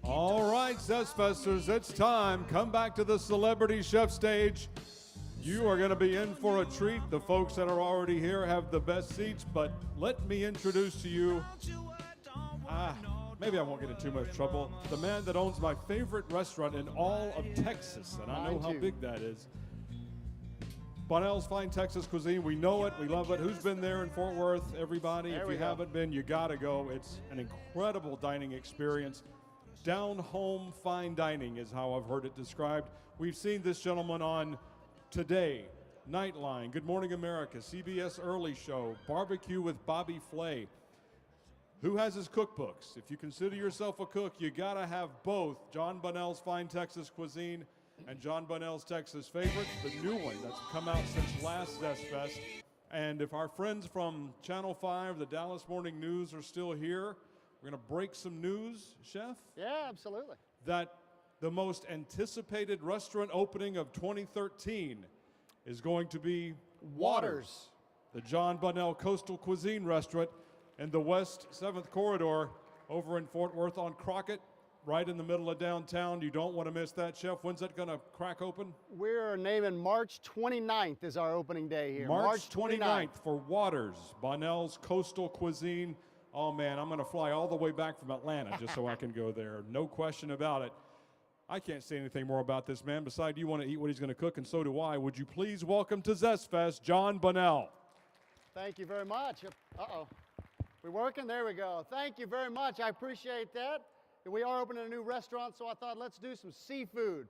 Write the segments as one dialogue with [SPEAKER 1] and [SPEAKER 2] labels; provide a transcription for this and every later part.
[SPEAKER 1] All right, ZestFesters, it's time. Come back to the Celebrity Chef stage. You are going to be in for a treat. The folks that are already here have the best seats, but let me introduce to you, maybe I won't get in too much trouble, the man that owns my favorite restaurant in all of Texas, and I know how big that is. Bonnell's Fine Texas Cuisine, we know it, we love it. Who's been there in Fort Worth? Everybody, if you haven't been, you gotta go. It's an incredible dining experience. Down home fine dining is how I've heard it described. We've seen this gentleman on Today, Nightline, Good Morning America, CBS Early Show, Barbecue with Bobby Flay. Who has his cookbooks? If you consider yourself a cook, you gotta have both Jon Bonnell's Fine Texas Cuisine and Jon Bonnell's Texas Favorites, the new one that's come out since last ZestFest. And if our friends from Channel 5, the Dallas Morning News, are still here, we're going to break some news, Chef.
[SPEAKER 2] Yeah, absolutely.
[SPEAKER 1] That the most anticipated restaurant opening of 2013 is going to be Waters, the Jon Bonnell Coastal Cuisine restaurant in the West 7th Corridor over in Fort Worth on Crockett, right in the middle of downtown. You don't want to miss that, Chef. When's that going to crack open?
[SPEAKER 2] We're naming March 29th is our opening day here.
[SPEAKER 1] March 29th for Waters, Bonnell's Coastal Cuisine. Oh, man, I'm going to fly all the way back from Atlanta just so I can go there. No question about it. I can't say anything more about this man. Besides, you want to eat what he's going to cook, and so do I. Would you please welcome to ZestFest, Jon Bonnell.
[SPEAKER 2] Thank you very much. Uh-oh. We working? There we go. Thank you very much. I appreciate that. We are opening a new restaurant, so I thought let's do some seafood.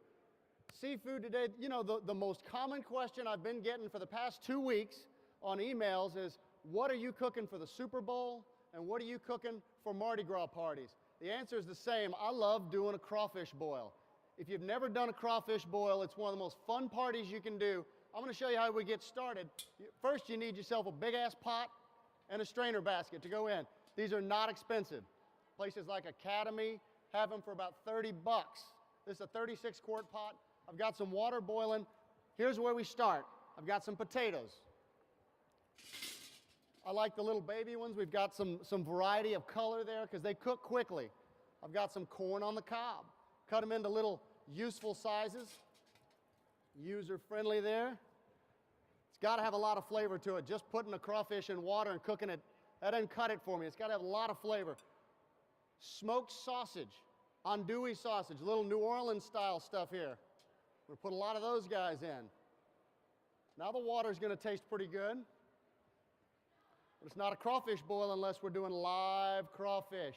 [SPEAKER 2] Seafood today, you know, the most common question I've been getting for the past 2 weeks on emails is, what are you cooking for the Super Bowl? And what are you cooking for Mardi Gras parties? The answer is the same. I love doing a crawfish boil. If you've never done a crawfish boil, it's one of the most fun parties you can do. I'm going to show you how we get started. First, you need yourself a big-ass pot and a strainer basket to go in. These are not expensive. Places like Academy have them for about 30 bucks. This is a 36-quart pot. I've got some water boiling. Here's where we start. I've got some potatoes. I like the little baby ones. We've got some variety of color there because they cook quickly. I've got some corn on the cob. Cut them into little useful sizes. User-friendly there. It's got to have a lot of flavor to it. Just putting a crawfish in water and cooking it, that doesn't cut it for me. It's got to have a lot of flavor. Smoked sausage, andouille sausage, little New Orleans style stuff here. We'll put a lot of those guys in. Now the water's going to taste pretty good. But it's not a crawfish boil unless we're doing live crawfish.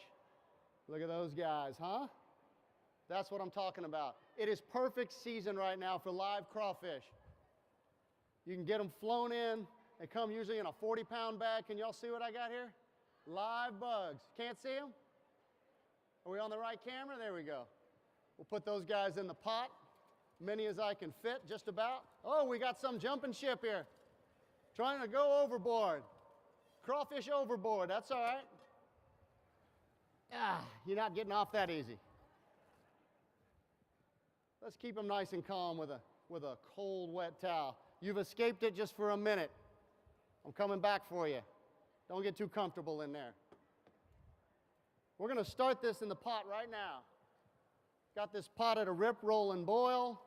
[SPEAKER 2] Look at those guys, huh? That's what I'm talking about. It is perfect season right now for live crawfish. You can get them flown in. They come usually in a 40-pound bag. Can y'all see what I got here? Live bugs. Can't see them? Are we on the right camera? There we go. We'll put those guys in the pot. Many as I can fit, just about. Oh, we got some jumping ship here. Trying to go overboard. Crawfish overboard, that's all right. You're not getting off that easy. Let's keep them nice and calm with a cold, wet towel. You've escaped it just for a minute. I'm coming back for you. Don't get too comfortable in there. We're going to start this in the pot right now. Got this pot at a rip, roll, and boil.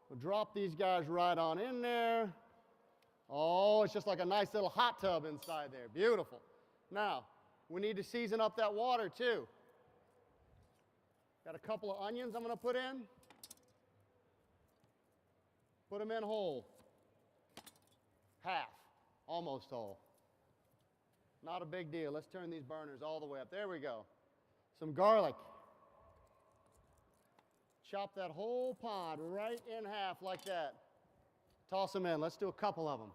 [SPEAKER 2] We'll drop these guys right on in there. Oh, it's just like a nice little hot tub inside there. Beautiful. Now, we need to season up that water too. Got a couple of onions I'm going to put in. Put them in whole. Half. Almost whole. Not a big deal. Let's turn these burners all the way up. There we go. Some garlic. Chop that whole pod right in half like that. Toss them in. Let's do a couple of them.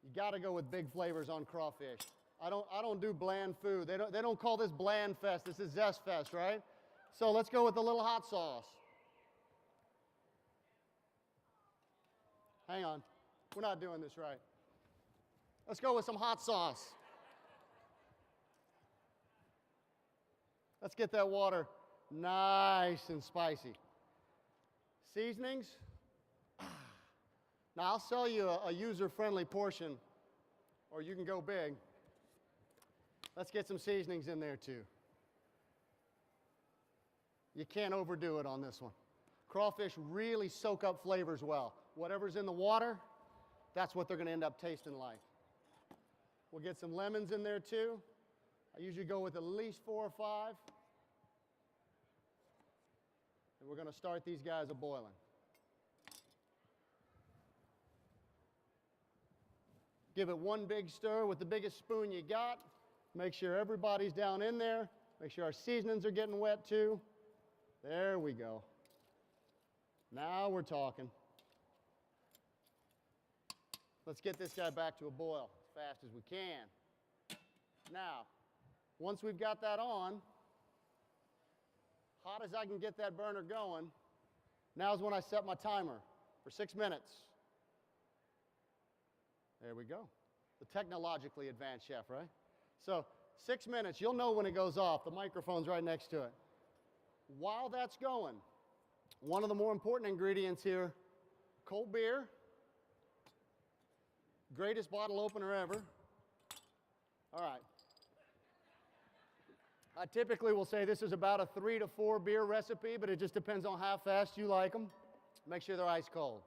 [SPEAKER 2] You got to go with big flavors on crawfish. I don't do bland food. They don't call this Bland Fest. This is ZestFest, right? So let's go with a little hot sauce. Hang on. We're not doing this right. Let's go with some hot sauce. Let's get that water nice and spicy. Seasonings. Now, I'll sell you a user-friendly portion, or you can go big. Let's get some seasonings in there, too. You can't overdo it on this one. Crawfish really soak up flavors well. Whatever's in the water, that's what they're going to end up tasting like. We'll get some lemons in there too. I usually go with at least 4 or 5. And we're going to start these guys a-boiling. Give it one big stir with the biggest spoon you got. Make sure everybody's down in there. Make sure our seasonings are getting wet too. There we go. Now we're talking. Let's get this guy back to a boil as fast as we can. Now, once we've got that on, hot as I can get that burner going, now is when I set my timer for 6 minutes. There we go. The technologically advanced chef, right? So 6 minutes, you'll know when it goes off. The microphone's right next to it. While that's going, one of the more important ingredients here, cold beer, greatest bottle opener ever. All right. I typically will say this is about a 3 to 4 beer recipe, but it just depends on how fast you like them. Make sure they're ice cold.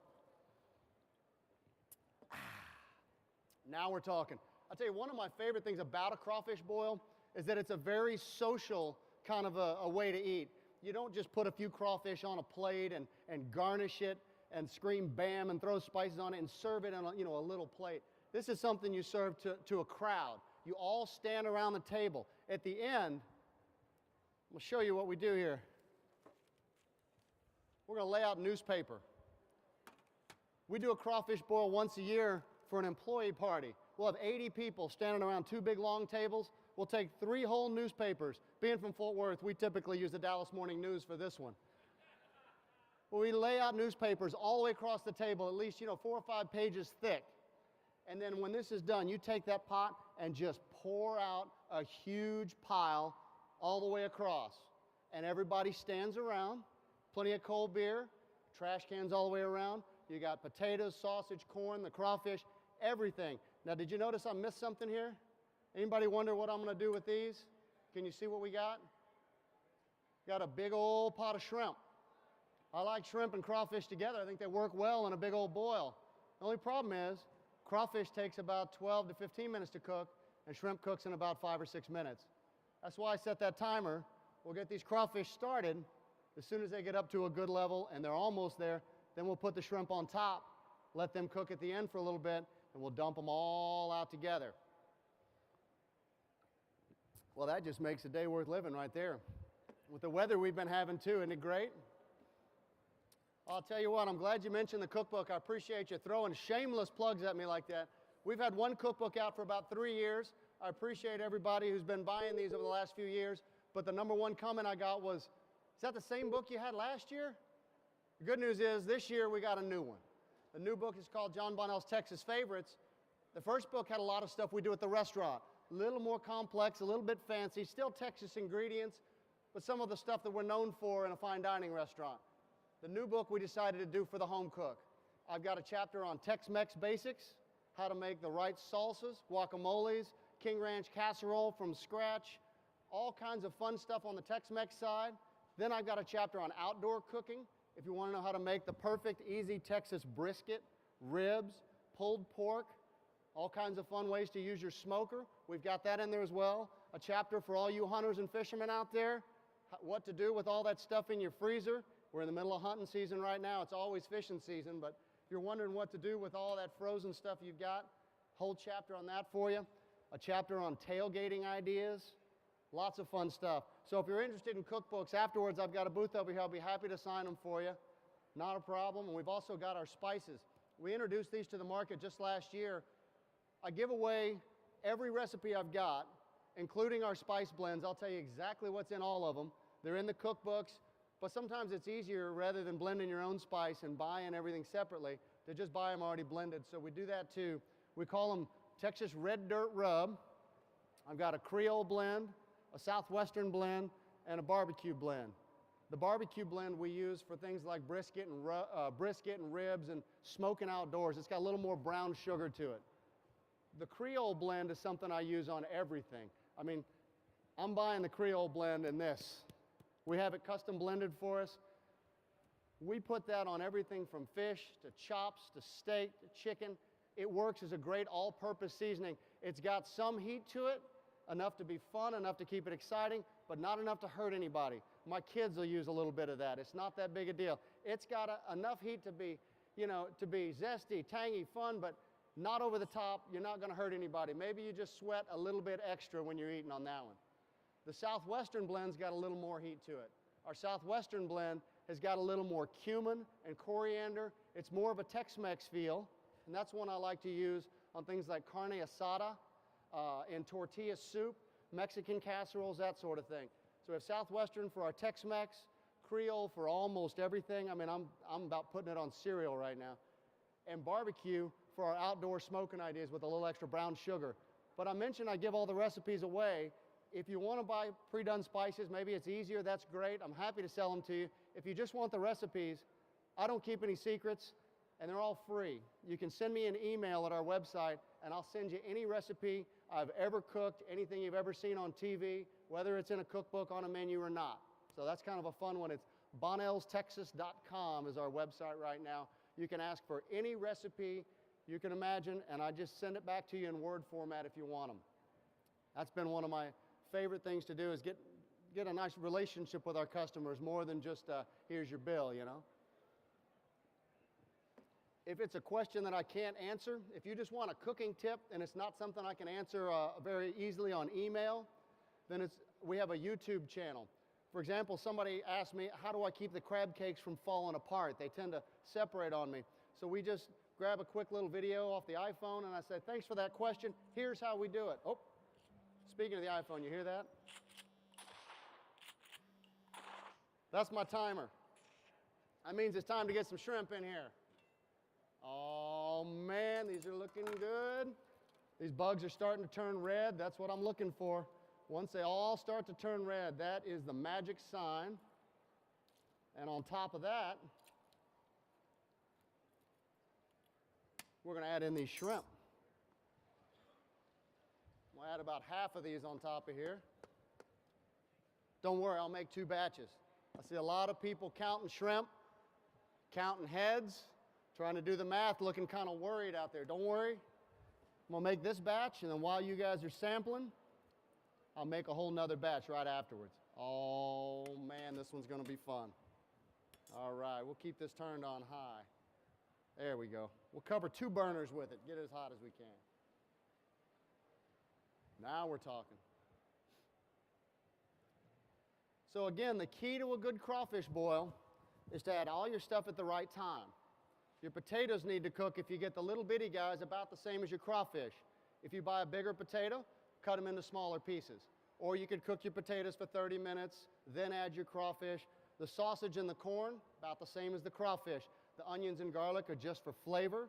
[SPEAKER 2] Now we're talking. I'll tell you, one of my favorite things about a crawfish boil is that it's a very social kind of a way to eat. You don't just put a few crawfish on a plate and garnish it and scream bam and throw spices on it and serve it on a little plate. This is something you serve to a crowd. You all stand around the table. At the end, I'm going to show you what we do here. We're going to lay out newspaper. We do a crawfish boil once a year for an employee party. We'll have 80 people standing around 2 big long tables. We'll take 3 whole newspapers. Being from Fort Worth, we typically use the Dallas Morning News for this one. Well, we lay out newspapers all the way across the table, at least 4 or 5 pages thick. And then when this is done, you take that pot and just pour out a huge pile all the way across. And everybody stands around, plenty of cold beer, trash cans all the way around. You got potatoes, sausage, corn, the crawfish, everything. Now, did you notice I missed something here? Anybody wonder what I'm going to do with these? Can you see what we got? Got a big old pot of shrimp. I like shrimp and crawfish together. I think they work well in a big old boil. The only problem is crawfish takes about 12 to 15 minutes to cook, and shrimp cooks in about 5 or 6 minutes. That's why I set that timer. We'll get these crawfish started. As soon as they get up to a good level, and they're almost there, then we'll put the shrimp on top, let them cook at the end for a little bit, and we'll dump them all out together. Well, that just makes a day worth living right there. With the weather we've been having too, isn't it great? I'll tell you what, I'm glad you mentioned the cookbook. I appreciate you throwing shameless plugs at me like that. We've had one cookbook out for about 3 years. I appreciate everybody who's been buying these over the last few years. But the number one comment I got was, is that the same book you had last year? The good news is this year we got a new one. The new book is called Jon Bonnell's Texas Favorites. The first book had a lot of stuff we do at the restaurant. A little more complex, a little bit fancy, still Texas ingredients, but some of the stuff that we're known for in a fine dining restaurant. The new book we decided to do for the home cook. I've got a chapter on Tex-Mex basics, how to make the right salsas, guacamoles, King Ranch casserole from scratch, all kinds of fun stuff on the Tex-Mex side. Then I've got a chapter on outdoor cooking, if you want to know how to make the perfect, easy Texas brisket, ribs, pulled pork, all kinds of fun ways to use your smoker. We've got that in there as well. A chapter for all you hunters and fishermen out there, what to do with all that stuff in your freezer. We're in the middle of hunting season right now. It's always fishing season, but if you're wondering what to do with all that frozen stuff you've got, whole chapter on that for you. A chapter on tailgating ideas. Lots of fun stuff. So if you're interested in cookbooks, afterwards I've got a booth over here. I'll be happy to sign them for you. Not a problem. And we've also got our spices. We introduced these to the market just last year. I give away every recipe I've got, including our spice blends. I'll tell you exactly what's in all of them. They're in the cookbooks, but sometimes it's easier, rather than blending your own spice and buying everything separately, to just buy them already blended. So we do that too. We call them Texas Red Dirt Rub. I've got a Creole blend, a Southwestern blend, and a barbecue blend. The barbecue blend we use for things like brisket and ribs and smoking outdoors. It's got a little more brown sugar to it. The Creole blend is something I use on everything. I mean, I'm buying the Creole blend in this. We have it custom blended for us. We put that on everything from fish to chops to steak to chicken. It works as a great all-purpose seasoning. It's got some heat to it, enough to be fun, enough to keep it exciting, but not enough to hurt anybody. My kids will use a little bit of that. It's not that big a deal. It's got enough heat to be, to be zesty, tangy, fun, but not over the top. You're not going to hurt anybody. Maybe you just sweat a little bit extra when you're eating on that one. The Southwestern blend's got a little more heat to it. Our Southwestern blend has got a little more cumin and coriander. It's more of a Tex-Mex feel, and that's one I like to use on things like carne asada, in tortilla soup, Mexican casseroles, that sort of thing. So we have Southwestern for our Tex-Mex, Creole for almost everything. I mean, I'm about putting it on cereal right now. And barbecue for our outdoor smoking ideas with a little extra brown sugar. But I mentioned I give all the recipes away. If you want to buy pre-done spices, maybe it's easier, that's great. I'm happy to sell them to you. If you just want the recipes, I don't keep any secrets, and they're all free. You can send me an email at our website, and I'll send you any recipe I've ever cooked, anything you've ever seen on TV, whether it's in a cookbook, on a menu, or not. So that's kind of a fun one. It's bonnellstexas.com is our website right now. You can ask for any recipe you can imagine, and I just send it back to you in Word format if you want them. That's been one of my favorite things to do, is get a nice relationship with our customers, more than just here's your bill, If it's a question that I can't answer, if you just want a cooking tip and it's not something I can answer very easily on email, then we have a YouTube channel. For example, somebody asked me, how do I keep the crab cakes from falling apart? They tend to separate on me. So we just grab a quick little video off the iPhone, and I say, thanks for that question. Here's how we do it. Oh, speaking of the iPhone, you hear that? That's my timer. That means it's time to get some shrimp in here. Oh man, these are looking good. These bugs are starting to turn red. That's what I'm looking for. Once they all start to turn red, that is the magic sign. And on top of that, we're going to add in these shrimp. We'll add about half of these on top of here. Don't worry, I'll make 2 batches. I see a lot of people counting shrimp, counting heads, trying to do the math, looking kind of worried out there. Don't worry. I'm going to make this batch, and then while you guys are sampling, I'll make a whole nother batch right afterwards. Oh, man, this one's going to be fun. All right, we'll keep this turned on high. There we go. We'll cover 2 burners with it. Get it as hot as we can. Now we're talking. So again, the key to a good crawfish boil is to add all your stuff at the right time. Your potatoes need to cook, if you get the little bitty guys, about the same as your crawfish. If you buy a bigger potato, cut them into smaller pieces. Or you could cook your potatoes for 30 minutes, then add your crawfish. The sausage and the corn, about the same as the crawfish. The onions and garlic are just for flavor.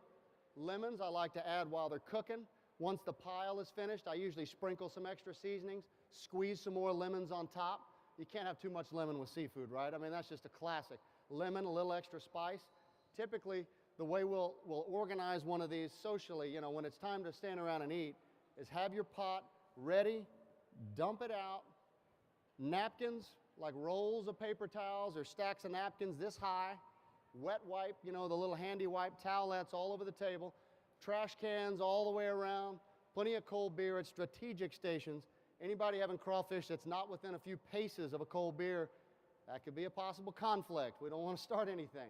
[SPEAKER 2] Lemons I like to add while they're cooking. Once the pile is finished, I usually sprinkle some extra seasonings, squeeze some more lemons on top. You can't have too much lemon with seafood, right? I mean, that's just a classic. Lemon, a little extra spice. Typically, the way we'll organize one of these socially, when it's time to stand around and eat, is have your pot ready, dump it out, napkins, like rolls of paper towels or stacks of napkins this high, wet wipe, the little handy wipe, towelettes all over the table, trash cans all the way around, plenty of cold beer at strategic stations. Anybody having crawfish that's not within a few paces of a cold beer, that could be a possible conflict. We don't want to start anything.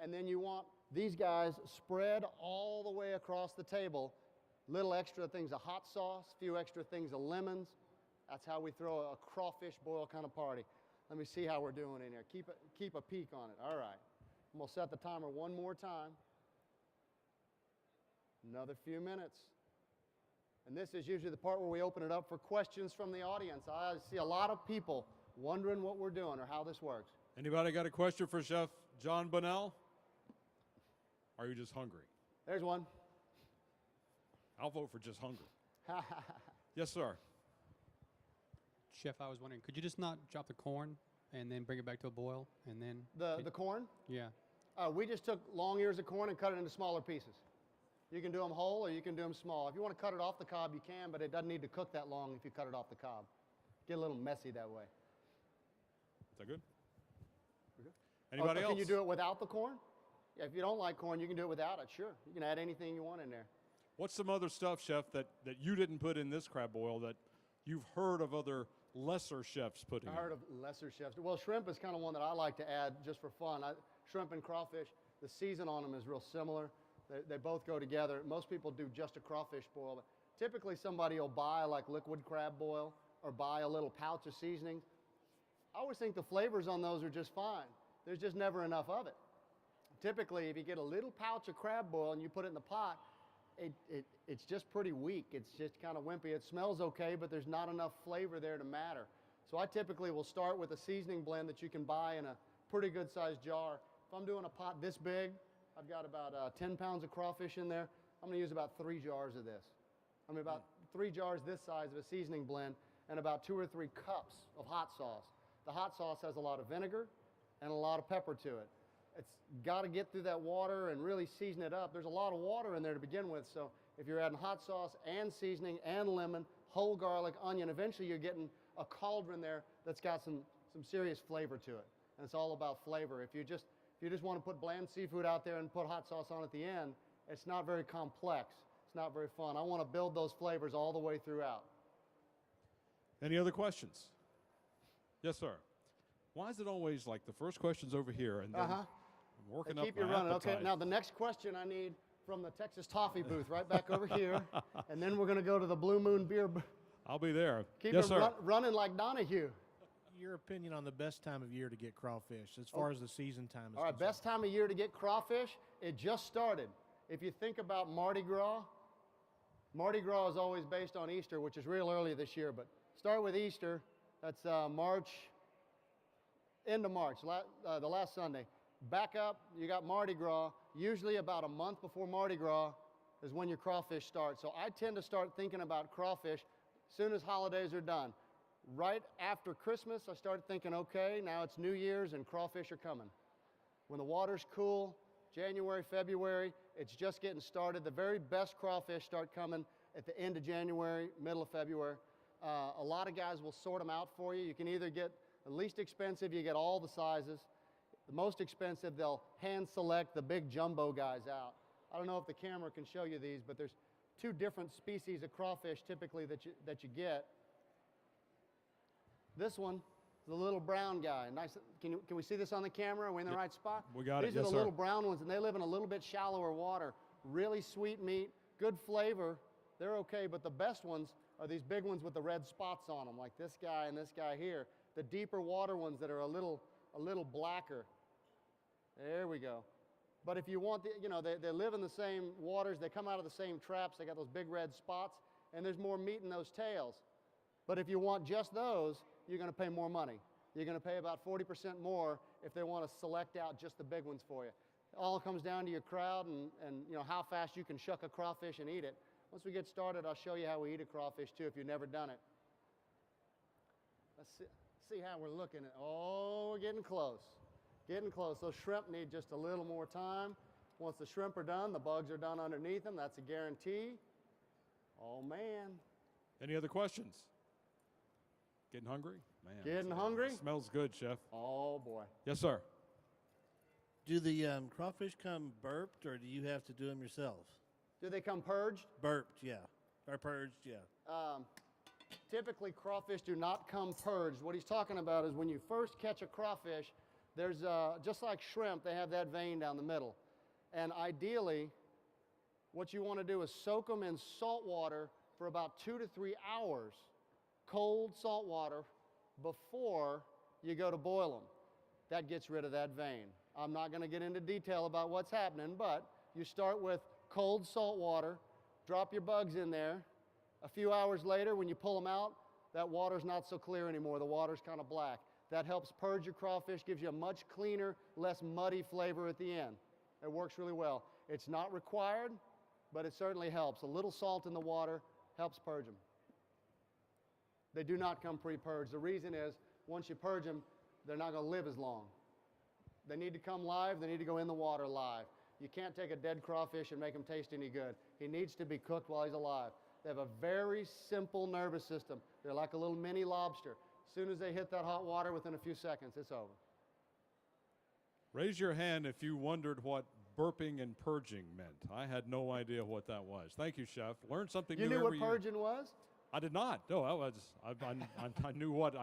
[SPEAKER 2] And then you want these guys spread all the way across the table. Little extra things of hot sauce, few extra things of lemons. That's how we throw a crawfish boil kind of party. Let me see how we're doing in here. Keep a peek on it. All right. I'm going to set the timer one more time. Another few minutes. And this is usually the part where we open it up for questions from the audience. I see a lot of people wondering what we're doing or how this works.
[SPEAKER 1] Anybody got a question for Chef Jon Bonnell? Are you just hungry?
[SPEAKER 2] There's one.
[SPEAKER 1] I'll vote for just hungry. Yes, sir.
[SPEAKER 3] Chef, I was wondering, could you just not drop the corn and then bring it back to a boil and then?
[SPEAKER 2] The corn?
[SPEAKER 3] Yeah.
[SPEAKER 2] We just took long ears of corn and cut it into smaller pieces. You can do them whole or you can do them small. If you want to cut it off the cob, you can, but it doesn't need to cook that long if you cut it off the cob. Get a little messy that way.
[SPEAKER 1] Is that good?
[SPEAKER 2] We're good?
[SPEAKER 1] Anybody else?
[SPEAKER 2] Can you do it without the corn? Yeah, if you don't like corn, you can do it without it, sure. You can add anything you want in there.
[SPEAKER 1] What's some other stuff, Chef, that you didn't put in this crab boil that you've heard of other lesser chefs putting in?
[SPEAKER 2] I heard of lesser chefs. Well, shrimp is kind of one that I like to add just for fun. Shrimp and crawfish, the season on them is real similar. They both go together. Most people do just a crawfish boil, but typically somebody will buy like liquid crab boil or buy a little pouch of seasoning. I always think the flavors on those are just fine. There's just never enough of it. Typically, if you get a little pouch of crab boil and you put it in the pot, it's just pretty weak. It's just kind of wimpy. It smells okay, but there's not enough flavor there to matter. So I typically will start with a seasoning blend that you can buy in a pretty good sized jar. If I'm doing a pot this big, I've got about 10 pounds of crawfish in there. I'm going to use about 3 jars of this. I mean, about 3 jars this size of a seasoning blend and about 2 or 3 cups of hot sauce. The hot sauce has a lot of vinegar and a lot of pepper to it. It's got to get through that water and really season it up. There's a lot of water in there to begin with, so if you're adding hot sauce and seasoning and lemon, whole garlic, onion, eventually you're getting a cauldron there that's got some serious flavor to it. And it's all about flavor. If you just want to put bland seafood out there and put hot sauce on at the end, it's not very complex. It's not very fun. I want to build those flavors all the way throughout.
[SPEAKER 1] Any other questions? Yes, sir. Why is it always like the first question's over here and then I'm working up
[SPEAKER 2] keep you
[SPEAKER 1] my
[SPEAKER 2] running.
[SPEAKER 1] appetite.
[SPEAKER 2] Okay, now the next question I need from the Texas Toffee booth right back over here, and then we're going to go to the Blue Moon Beer.
[SPEAKER 1] I'll be there.
[SPEAKER 2] Keep
[SPEAKER 1] yes,
[SPEAKER 2] it
[SPEAKER 1] sir.
[SPEAKER 2] Running like Donahue.
[SPEAKER 4] Your opinion on the best time of year to get crawfish as far as the season time is
[SPEAKER 2] All right,
[SPEAKER 4] concerned?
[SPEAKER 2] best time of year to get crawfish, it just started. If you think about Mardi Gras is always based on Easter, which is real early this year, but start with Easter. That's March, end of March, the last Sunday. Back up, you got Mardi Gras. Usually about a month before Mardi Gras is when your crawfish start. So I tend to start thinking about crawfish as soon as holidays are done. Right after Christmas, I started thinking, okay, now it's New Year's and crawfish are coming. When the water's cool, January, February, it's just getting started. The very best crawfish start coming at the end of January, middle of February. A lot of guys will sort them out for you. You can either get the least expensive, you get all the sizes. The most expensive, they'll hand select the big jumbo guys out. I don't know if the camera can show you these, but there's 2 different species of crawfish typically that you get. This one is the little brown guy. Nice. Can we see this on the camera? Are we in the right spot?
[SPEAKER 1] We got it.
[SPEAKER 2] These
[SPEAKER 1] Yes,
[SPEAKER 2] are the
[SPEAKER 1] sir.
[SPEAKER 2] little brown ones, and they live in a little bit shallower water. Really sweet meat, good flavor. They're okay, but the best ones are these big ones with the red spots on them, like this guy and this guy here. The deeper water ones that are a little blacker. There we go. But if you want, they live in the same waters. They come out of the same traps. They got those big red spots, and there's more meat in those tails. But if you want just those, you're going to pay more money. You're going to pay about 40% more if they want to select out just the big ones for you. It all comes down to your crowd and how fast you can shuck a crawfish and eat it. Once we get started, I'll show you how we eat a crawfish too if you've never done it. Let's see how we're looking at. Oh, we're getting close. Getting close. Those shrimp need just a little more time. Once the shrimp are done, the bugs are done underneath them. That's a guarantee. Oh, man.
[SPEAKER 1] Any other questions? Getting hungry? Man.
[SPEAKER 2] Getting hungry?
[SPEAKER 1] Smells good, Chef.
[SPEAKER 2] Oh, boy.
[SPEAKER 1] Yes, sir.
[SPEAKER 5] Do the crawfish come burped, or do you have to do them yourself?
[SPEAKER 2] Do they come purged?
[SPEAKER 5] Burped, yeah. Or purged, yeah.
[SPEAKER 2] Typically, crawfish do not come purged. What he's talking about is when you first catch a crawfish, there's, just like shrimp, they have that vein down the middle. And ideally, what you want to do is soak them in salt water for about 2 to 3 hours, cold salt water, before you go to boil them. That gets rid of that vein. I'm not going to get into detail about what's happening, but you start with cold salt water, drop your bugs in there. A few hours later, when you pull them out, that water's not so clear anymore. The water's kind of black. That helps purge your crawfish, gives you a much cleaner, less muddy flavor at the end. It works really well. It's not required, but it certainly helps. A little salt in the water helps purge them. They do not come pre-purged. The reason is, once you purge them, they're not going to live as long. They need to come live. They need to go in the water live. You can't take a dead crawfish and make him taste any good. He needs to be cooked while he's alive. They have a very simple nervous system. They're like a little mini lobster. As soon as they hit that hot water, within a few seconds, it's over.
[SPEAKER 1] Raise your hand if you wondered what burping and purging meant. I had no idea what that was. Thank you, Chef. Learn something
[SPEAKER 2] You
[SPEAKER 1] new
[SPEAKER 2] knew
[SPEAKER 1] every
[SPEAKER 2] what
[SPEAKER 1] year.
[SPEAKER 2] purging was?
[SPEAKER 1] I did not. No, I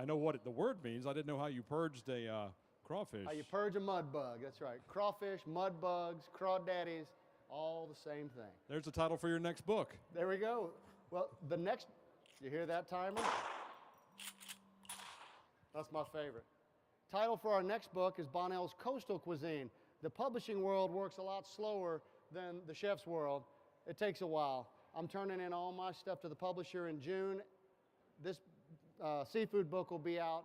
[SPEAKER 1] know what the word means. I didn't know how you purged a crawfish.
[SPEAKER 2] How you purge a mud bug. That's right. Crawfish, mud bugs, crawdaddies, all the same thing.
[SPEAKER 1] There's the title for your next book.
[SPEAKER 2] There we go. Well, the next, you hear that timer? That's my favorite. Title for our next book is Bonnell's Coastal Cuisine. The publishing world works a lot slower than the chef's world. It takes a while. I'm turning in all my stuff to the publisher in June. This seafood book will be out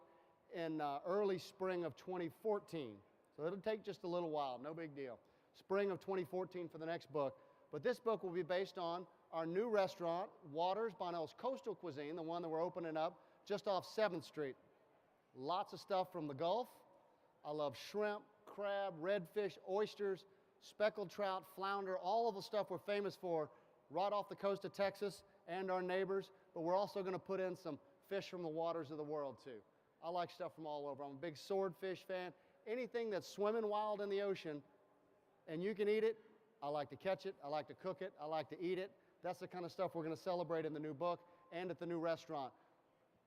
[SPEAKER 2] in early spring of 2014. So it'll take just a little while, no big deal. Spring of 2014 for the next book. But this book will be based on our new restaurant, Waters, Bonnell's Coastal Cuisine, the one that we're opening up just off 7th Street. Lots of stuff from the Gulf. I love shrimp, crab, redfish, oysters, speckled trout, flounder, all of the stuff we're famous for right off the coast of Texas and our neighbors, but we're also going to put in some fish from the waters of the world too. I like stuff from all over. I'm a big swordfish fan. Anything that's swimming wild in the ocean and you can eat it, I like to catch it, I like to cook it, I like to eat it. That's the kind of stuff we're going to celebrate in the new book and at the new restaurant.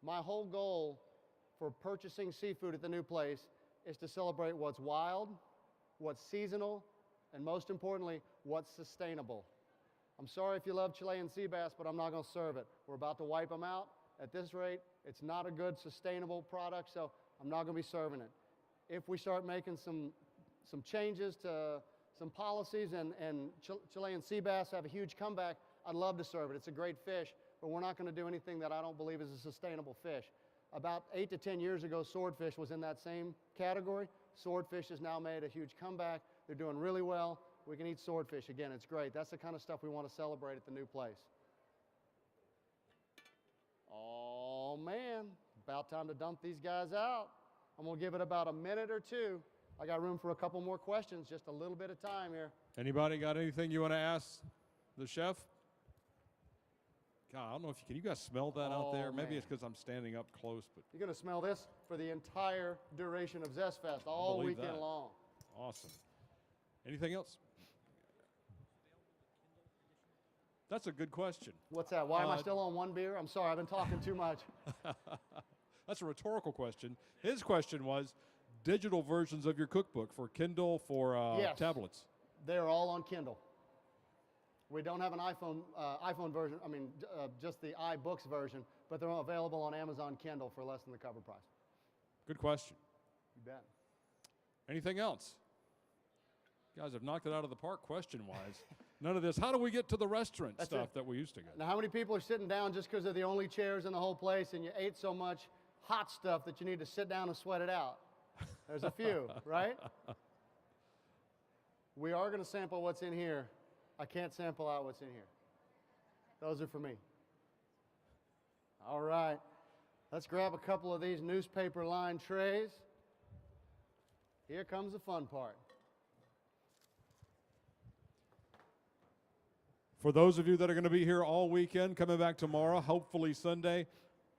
[SPEAKER 2] My whole goal for purchasing seafood at the new place is to celebrate what's wild, what's seasonal, and most importantly, what's sustainable. I'm sorry if you love Chilean sea bass, but I'm not going to serve it. We're about to wipe them out. At this rate, it's not a good, sustainable product, so I'm not going to be serving it. If we start making some changes to some policies and Chilean sea bass have a huge comeback, I'd love to serve it. It's a great fish, but we're not going to do anything that I don't believe is a sustainable fish. About 8 to 10 years ago, swordfish was in that same category. Swordfish has now made a huge comeback. They're doing really well. We can eat swordfish again. It's great. That's the kind of stuff we want to celebrate at the new place. Oh, man. About time to dump these guys out. I'm going to give it about a minute or two. I got room for a couple more questions, just a little bit of time here.
[SPEAKER 1] Anybody got anything you want to ask the chef? God, I don't know if can you guys smell that out there? Maybe
[SPEAKER 2] man.
[SPEAKER 1] it's because I'm standing up close, but
[SPEAKER 2] You're going to smell this for the entire duration of ZestFest, all
[SPEAKER 1] believe
[SPEAKER 2] weekend
[SPEAKER 1] that.
[SPEAKER 2] long.
[SPEAKER 1] awesome. Anything else? That's a good question.
[SPEAKER 2] What's that? Why am I still on one beer? I'm sorry, I've been talking too much.
[SPEAKER 1] That's a rhetorical question. His question was digital versions of your cookbook for Kindle, for
[SPEAKER 2] Yes.
[SPEAKER 1] tablets.
[SPEAKER 2] They're all on Kindle. We don't have an iPhone version, just the iBooks version, but they're available on Amazon Kindle for less than the cover price.
[SPEAKER 1] Good question.
[SPEAKER 2] You bet.
[SPEAKER 1] Anything else? You guys have knocked it out of the park question-wise. None of this. How do we get to the restaurant
[SPEAKER 2] That's
[SPEAKER 1] stuff
[SPEAKER 2] it.
[SPEAKER 1] that we used to get?
[SPEAKER 2] Now, how many people are sitting down just because they're the only chairs in the whole place and you ate so much hot stuff that you need to sit down and sweat it out? There's a few, right? We are going to sample what's in here. I can't sample out what's in here. Those are for me. All right. Let's grab a couple of these newspaper-lined trays. Here comes the fun part.
[SPEAKER 1] For those of you that are going to be here all weekend, coming back tomorrow, hopefully Sunday,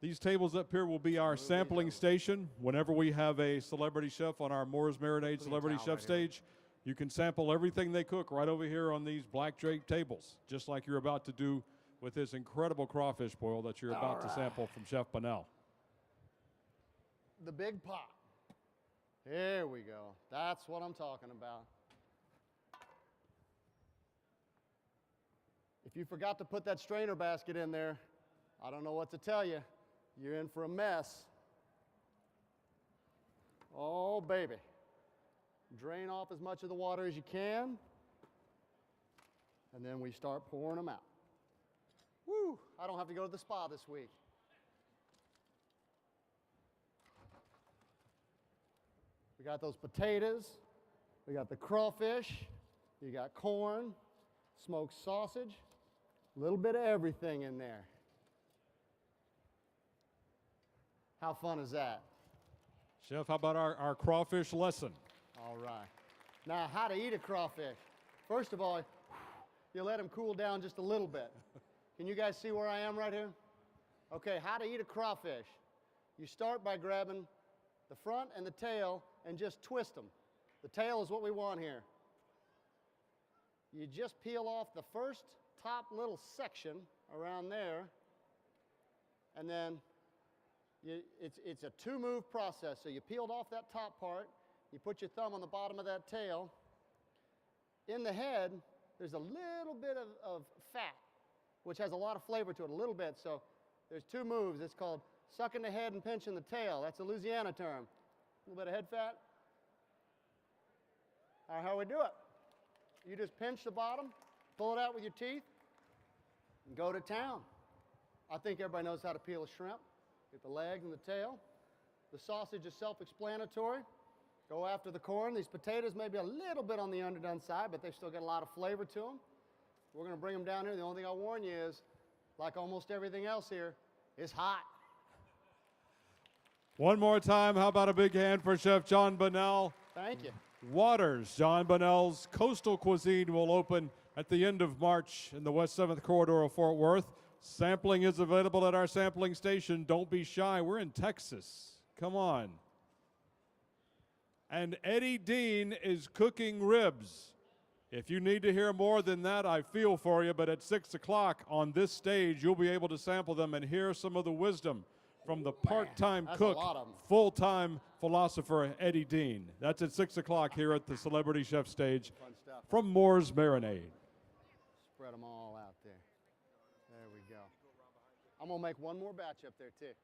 [SPEAKER 1] these tables up here will be our sampling station. Whenever we have a celebrity chef on our Moore's Marinade Celebrity
[SPEAKER 2] towel
[SPEAKER 1] Chef
[SPEAKER 2] right here.
[SPEAKER 1] stage, you can sample everything they cook right over here on these black draped tables, just like you're about to do with this incredible crawfish boil that you're about to sample from Chef Bonnell.
[SPEAKER 2] The big pot. Here we go. That's what I'm talking about. If you forgot to put that strainer basket in there, I don't know what to tell you. You're in for a mess. Oh, baby. Drain off as much of the water as you can. And then we start pouring them out. Woo! I don't have to go to the spa this week. We got those potatoes. We got the crawfish. You got corn, smoked sausage, a little bit of everything in there. How fun is that?
[SPEAKER 1] Chef, how about our crawfish lesson?
[SPEAKER 2] All right. Now, how to eat a crawfish. First of all, you let them cool down just a little bit. Can you guys see where I am right here? Okay, how to eat a crawfish. You start by grabbing the front and the tail and just twist them. The tail is what we want here. You just peel off the first top little section around there, and then it's a two-move process. So you peeled off that top part, you put your thumb on the bottom of that tail. In the head, there's a little bit of fat, which has a lot of flavor to it, a little bit. So there's two moves. It's called sucking the head and pinching the tail. That's a Louisiana term. A little bit of head fat. All right, how we do it? You just pinch the bottom, pull it out with your teeth, and go to town. I think everybody knows how to peel a shrimp. Get the legs and the tail. The sausage is self-explanatory. Go after the corn. These potatoes may be a little bit on the underdone side, but they've still got a lot of flavor to them. We're going to bring them down here. The only thing I'll warn you is, like almost everything else here, it's hot.
[SPEAKER 1] One more time, how about a big hand for Chef Jon Bonnell?
[SPEAKER 2] Thank you.
[SPEAKER 1] Waters, Jon Bonnell's Coastal Cuisine will open at the end of March in the West 7th Corridor of Fort Worth. Sampling is available at our sampling station. Don't be shy. We're in Texas. Come on. And Eddie Dean is cooking ribs. If you need to hear more than that, I feel for you, but at 6 o'clock on this stage, you'll be able to sample them and hear some of the wisdom from the part-time cook, full-time philosopher Eddie Dean. That's at 6 o'clock here at the Celebrity Chef stage
[SPEAKER 2] Fun stuff.
[SPEAKER 1] from Moore's Marinade.
[SPEAKER 2] Spread them all out there. There we go. I'm going to make one more batch up there, too.